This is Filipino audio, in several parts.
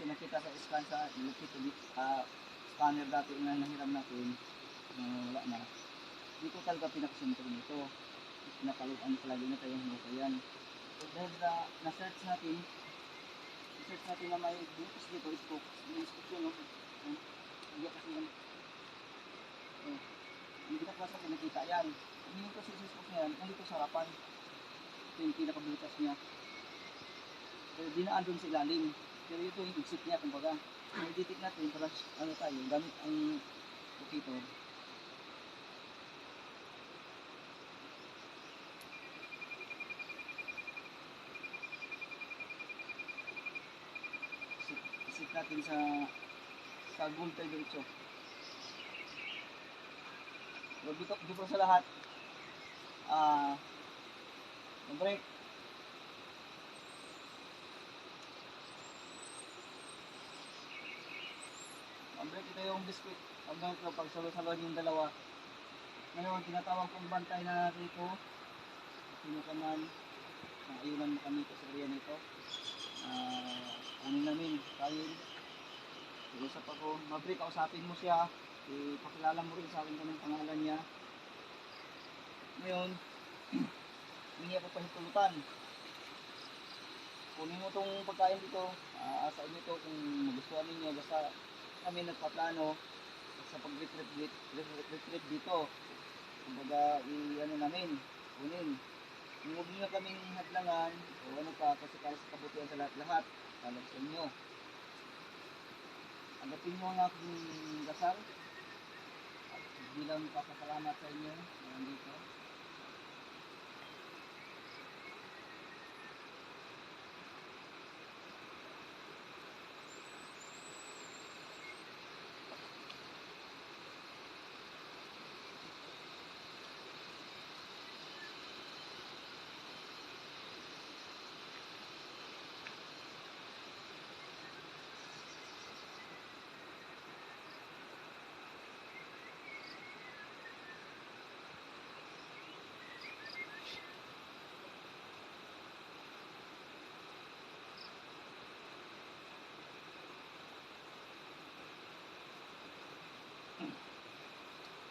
kasi nakita sa scan sa scanner dati na nahiram natin, wala na. Dito talaga pinakasunto nito. Pinakaluan palagi na tayo hanggang sa yan. So dahil na-search natin na may bukas dito, spoke. May spoke yun, no? Hindi kasi yan. Hindi na klasa nakita yan. Hindi ko kasi spoke niya yan, nandito sa harapan. Ito yung pinakabutas niya. So dinaan doon sa ilalim. Pero ito yung exit niya, kumbaga. I-detect natin para ano tayo, gamit ang locator. Isip natin sa gold tayo diretso. Pero dito sa lahat, mag-break. Mag-break, ito yung biscuit. Hanggang ito, pag salo-saloan yung dalawa. Ngayon, tinatawag kong bantay na rito. Sino ka man, ayunan mo kami sa area nito. Ano namin, kain. Iusap ako, mag-break, kausapin mo siya. Ipakilala mo rin sa akin kung pangalan niya. Ngayon, hindi ako pahintulutan. Kunin mo itong pagkain dito, sa inyo ito kung magustuhan ninyo. Basta kami nagpaplano sa pag-retreat dito. Kumbaga, i-ano namin, kunin. Huwag nyo kaming hadlangan o ano pa, kasi para sa kabutihan sa lahat-lahat, talag sa inyo. Agapin nyo ang aking dasal at bilang papasalamat sa inyo na nandito.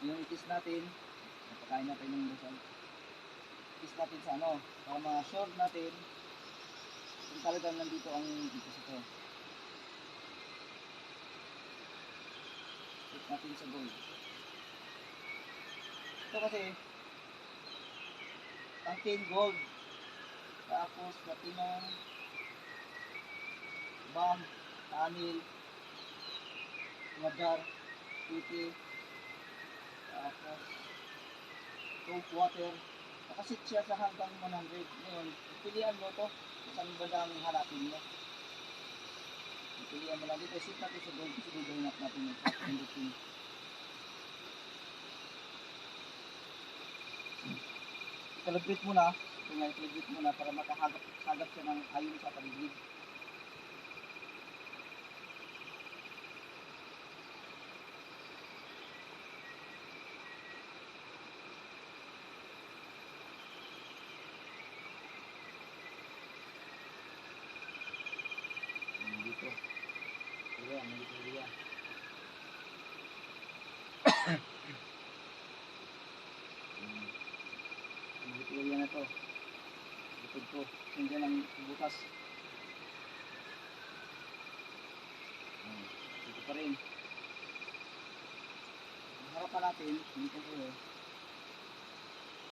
Yung itis natin, napakain natin ng dasal. Itis natin sa ano, para ma-sure natin kung talagang nandito ang itis ito. Itis natin sa gold. Ito kasi, tangking gold. Tapos, platinum, bam, anil, madar, piti, tapos soap water. Nakasit siya sa hanggang 100. Ngayon, pilihan mo ito kung saan ba ang harapin mo. Pilihan mo lang dito. Sit natin sa gold kasi gugahinap natin yung routine. Ikalagrit mo na. Ito nga, ikalagrit mo na para makahagap siya ng ayon sa paligid. Dito. Ayan, dito area. Dito area na to. Likod ko. Nandiyan ang butas. Dito pa rin. Ang harapan natin, dito ko